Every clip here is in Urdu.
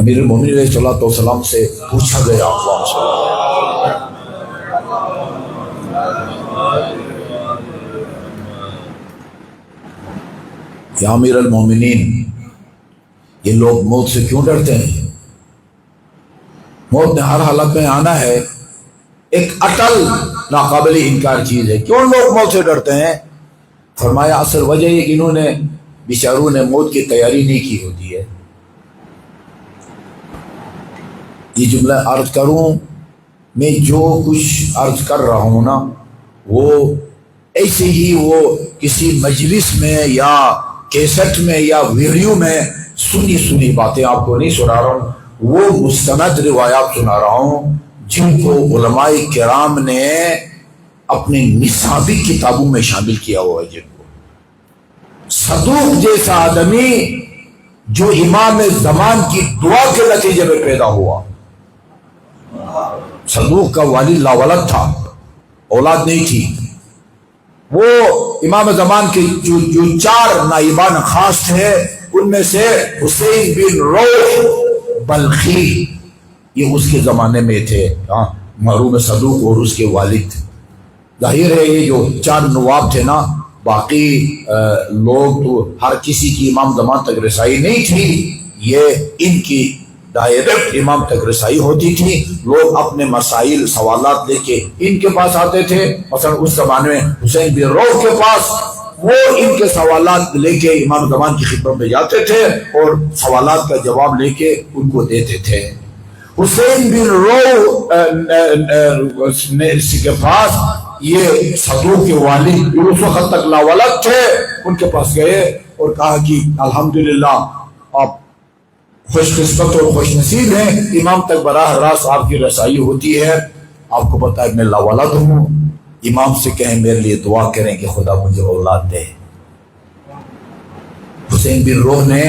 امیر المومنین علیہ الصلوۃ والسلام سے پوچھا گیا یا امیر المومنین، یہ لوگ موت سے کیوں ڈرتے ہیں؟ موت نے ہر حالت میں آنا ہے، ایک اٹل ناقابل انکار چیز ہے، کیوں لوگ موت سے ڈرتے ہیں؟ فرمایا اصل وجہ یہ کہ انہوں نے بیچاروں نے موت کی تیاری نہیں کی ہوتی ہے۔ یہ جملہ عرض کروں، میں جو کچھ عرض کر رہا ہوں نا وہ ایسے ہی وہ کسی مجلس میں یا کیسٹ میں یا ویڈیو میں سنی باتیں آپ کو نہیں سنا رہا ہوں، وہ مستند روایات سنا رہا ہوں جن کو علماء کرام نے اپنے نصابی کتابوں میں شامل کیا ہوا ہے۔ جن کو صدوق جیسا آدمی جو امام زمان کی دعا کے نتیجے میں پیدا ہوا، صدوق کا والد لاولد تھا، اولاد نہیں تھی، وہ امام زمان کے جو چار نائبان خاص تھے ان میں سے حسین بن روح بلخی یہ اس کے زمانے میں تھے، مرحوم صدوق اور اس کے والد۔ ظاہر ہے یہ جو چار نواب تھے نا، باقی لوگ تو ہر کسی کی امام زمان تک رسائی نہیں تھی، یہ ان کی ڈائریکٹ امام تک رسائی ہوتی تھی۔ لوگ اپنے مسائل سوالات لے کے ان کے پاس آتے تھے، مثلا اس زمانے میں حسین بن روح کے پاس، وہ ان کے سوالات لے کے امام زمان کی خدمت میں جاتے تھے اور سوالات کا جواب لے کے ان کو دیتے تھے۔ حسین بن روح کے پاس یہ صدوق کے والد جو اس وقت تک لاولد تھے، ان کے پاس گئے اور کہا کہ الحمدللہ آپ خوش قسمت اور خوش نصیب ہیں، امام تک براہ راست آپ کی رسائی ہوتی ہے۔ آپ کو پتا ہے میں لاولد ہوں، امام سے کہیں میرے لیے دعا کریں کہ خدا مجھے اولاد دے۔ حسین بن روح نے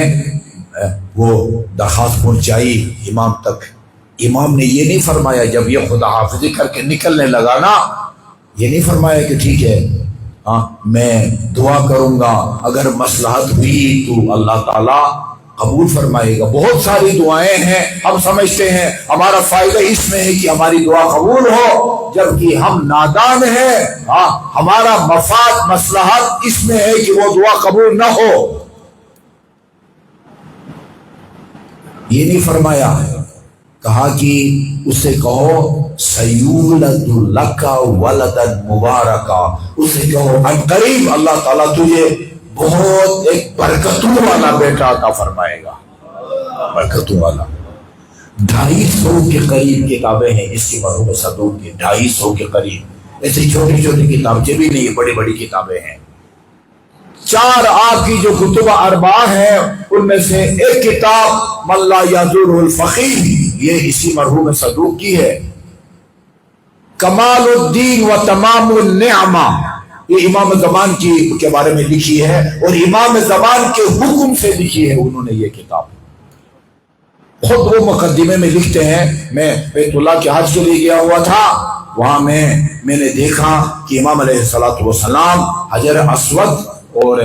وہ درخواست پہنچائی امام تک۔ امام نے یہ نہیں فرمایا جب یہ خدا حافظی کر کے نکلنے لگا نا، یہ نہیں فرمایا کہ ٹھیک ہے میں دعا کروں گا، اگر مصلحت ہوئی تو اللہ تعالیٰ قبول فرمائے گا۔ بہت ساری دعائیں ہیں، ہم سمجھتے ہیں ہمارا فائدہ اس میں ہے کہ ہماری دعا قبول ہو، جبکہ ہم نادان ہیں، ہمارا مفاد مصلحت اس میں ہے کہ وہ دعا قبول نہ ہو۔ یہ نہیں فرمایا، کہا کہ اسے کہو سیولد لک ولدا مبارکا، اسے کہو ان قریب اللہ تعالیٰ تجھے بہت ایک برکتوں والا بیٹا عطا فرمائے گا، برکتوں والا۔ 250 کے قریب کتابیں ہیں اس کی، مرحوم صدوق کی 250 کے قریب، ایسے چھوٹی چھوٹی کتابیں بھی نہیں، بڑی بڑی کتابیں ہیں۔ 4 آپ کی جو کتب اربعہ ہیں ان میں سے ایک کتاب من لا یزور الفقیہ، یہ اسی مرحوم صدوق کی ہے۔ کمال الدین و تمام النعمہ، یہ امام زمان کے بارے میں لکھی ہے اور امام زمان کے حکم سے لکھی ہے انہوں نے یہ کتاب۔ خود وہ مقدمے میں لکھتے ہیں، میں بیت اللہ کے حج کے لیے گیا ہوا تھا، وہاں میں نے دیکھا کہ امام علیہ السلام حجر اسود اور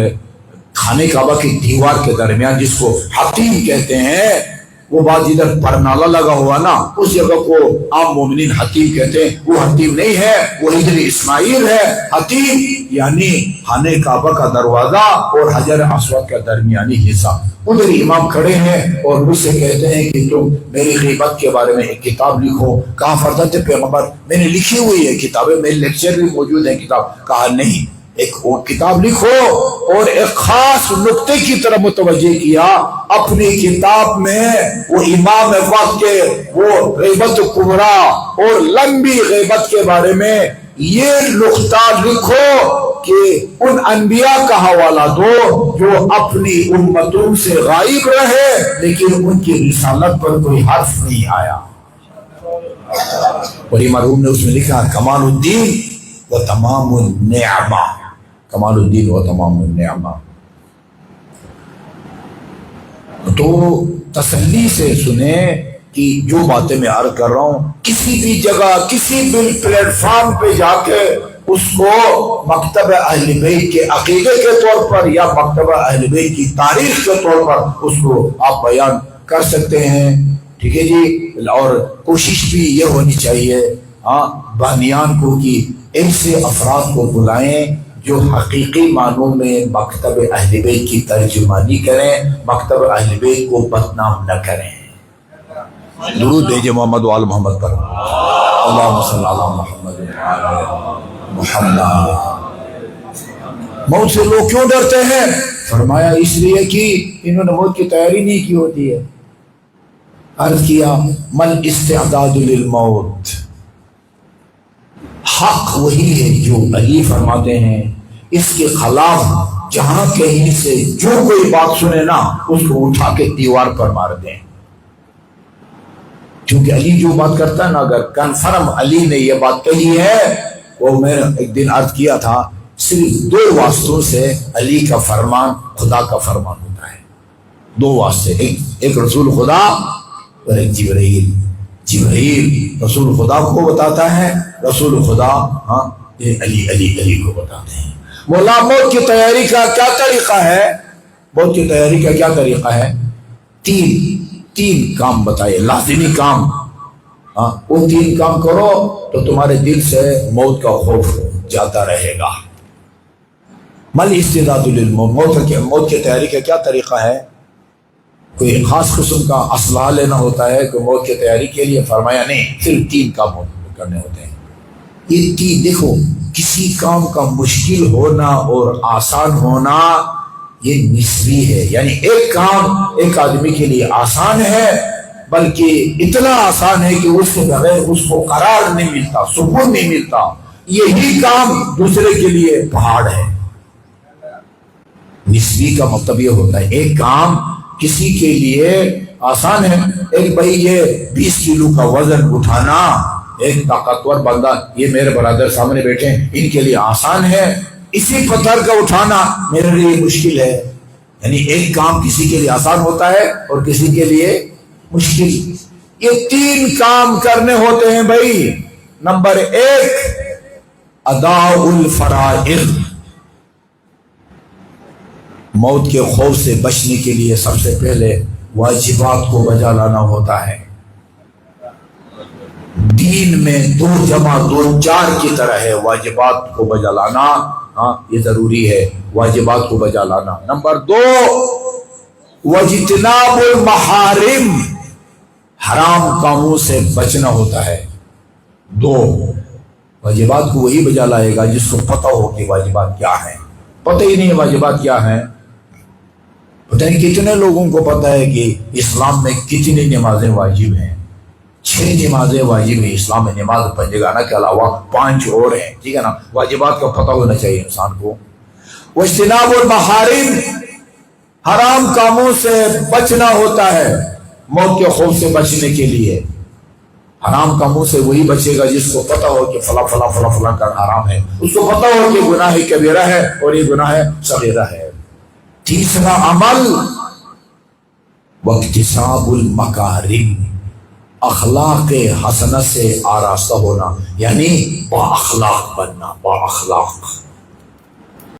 خانہ کعبہ کی دیوار کے درمیان، جس کو حتیم کہتے ہیں، وہ بات جدھر پرنالہ لگا ہوا نا اس جگہ کو عام مومنین حتیم کہتے ہیں، وہ حتیم نہیں ہے، وہ حجر اسماعیل ہے۔ حتیم یعنی خانہ کعبہ کا دروازہ اور حجر اسود کا درمیانی حصہ، ادھر امام کھڑے ہیں اور مجھ سے کہتے ہیں کہ تم میری غیبت کے بارے میں ایک کتاب لکھو۔ کہا فرزند پیغمبر میں نے لکھی ہوئی ہے کتابیں، میرے لیکچر بھی موجود ہیں کتاب۔ کہا نہیں، ایک اور کتاب لکھو، اور ایک خاص نقطے کی طرف متوجہ کیا، اپنی کتاب میں وہ امام وقت کے وہ غیبت کبریٰ اور لمبی غیبت کے بارے میں یہ نقطہ لکھو کہ ان انبیاء کا حوالہ دو جو اپنی امتوں سے غائب رہے لیکن ان کی رسالت پر کوئی حرف نہیں آیا۔ اور یہ مرحوم نے اس میں لکھا کمال الدین و تمام النعمہ، کمال الدین و تمام النعمہ۔ تو تسلی سے سنیں کہ جو باتیں میں عرض کر رہا ہوں، کسی بھی جگہ کسی بھی پلیٹ فارم پہ جا کے اس کو مکتب اہل بیت کے عقیدے کے طور پر یا مکتب اہل بیت کی تاریخ کے طور پر اس کو آپ بیان کر سکتے ہیں۔ ٹھیک ہے جی. اور کوشش بھی یہ ہونی چاہیے بانیان کو کہ ایسے افراد کو بلائیں جو حقیقی معنوں میں مکتب اہل بیت کی ترجمانی کریں، مکتب اہل بیت کو بدنام نہ کریں. درود بھیجے محمد و آل محمد پر. اللہم صلی علی محمد و آل محمد. موت سے لوگ کیوں ڈرتے ہیں؟ فرمایا اس لیے کہ انہوں نے موت کی تیاری نہیں کی ہوتی ہے. عرض کیا من استعداد للموت، حق وہی ہے جو علی فرماتے ہیں اس کے خلاف جہاں کہیں سے جو کوئی بات سنے نا اس کو اٹھا کے دیوار پر مار دیں. کیونکہ علی جو بات کرتا ہے نا، اگر کنفرم علی نے یہ بات کہی ہے، وہ میں نے ایک دن عرض کیا تھا، صرف 2 واسطوں سے علی کا فرمان خدا کا فرمان ہوتا ہے. 2 واسطے، ایک رسول خدا اور ایک جبرائیل. جبرائیل رسول خدا کو بتاتا ہے، رسول خدا علی کو بتاتے ہیں. مولا موت کی تیاری کا کیا طریقہ ہے؟ موت کی تیاری کا کیا طریقہ ہے؟ 3 کام بتائے، لازمی کام. وہ 3 کام کرو تو تمہارے دل سے موت کا خوف جاتا رہے گا. مل استعداد للموت، موت کی تیاری کا کیا طریقہ ہے؟ کوئی خاص قسم کا اسلحہ لینا ہوتا ہے کہ موت کی تیاری کے لیے؟ فرمایا نہیں، صرف 3 کام کرنے ہوتے ہیں. یہ 3 دیکھو، کسی کام کا مشکل ہونا اور آسان ہونا یہ نسبی ہے. یعنی ایک کام ایک آدمی کے لیے آسان ہے، بلکہ اتنا آسان ہے کہ اس کے بغیر اس کو قرار نہیں ملتا، سکون نہیں ملتا. یہی کام دوسرے کے لیے پہاڑ ہے. نسبی کا مطلب یہ ہوتا ہے ایک کام کسی کے لیے آسان ہے. ایک بھائی یہ 20 کلو کا وزن اٹھانا، ایک طاقتور بندہ، یہ میرے برادر سامنے بیٹھے ہیں، ان کے لیے آسان ہے. اسی پتھر کا اٹھانا میرے لیے مشکل ہے. یعنی ایک کام کسی کے لیے آسان ہوتا ہے اور کسی کے لیے مشکل. یہ 3 کام کرنے ہوتے ہیں بھائی. نمبر 1 اداء الفرائض. موت کے خوف سے بچنے کے لیے سب سے پہلے واجبات کو بجا لانا ہوتا ہے. دین میں 2 جمع 2 4 کی طرح ہے. واجبات کو بجا لانا یہ ضروری ہے، واجبات کو بجا لانا. نمبر 2 واجتناب المحارم، حرام کاموں سے بچنا ہوتا ہے. 2 واجبات کو وہی بجا لائے گا جس کو پتہ ہو کہ واجبات کیا ہیں. پتہ ہی نہیں واجبات کیا ہیں. پتہ نہیں کتنے لوگوں کو پتہ ہے کہ اسلام میں کتنی نمازیں واجب ہیں. 6 نمازیں واجب ہیں اسلام میں. نماز پنجگانہ کے علاوہ 5 اور ہیں، ٹھیک ہے نا. واجبات کا پتہ ہونا چاہیے انسان کو. واجتناب المحارم، حرام کاموں سے بچنا ہوتا ہے. موت کے خوف سے بچنے کے لیے حرام کاموں سے وہی بچے گا جس کو پتہ ہو کہ فلاں فلاں فلاں فلاں کا حرام ہے، اس کو پتہ ہو کہ گناہ کبیرہ ہے اور یہ گناہ صغیرہ ہے. تیسرا عمل واکتساب المکارم، اخلاق حسنہ سے آراستہ ہونا، یعنی با اخلاق بننا. با اخلاق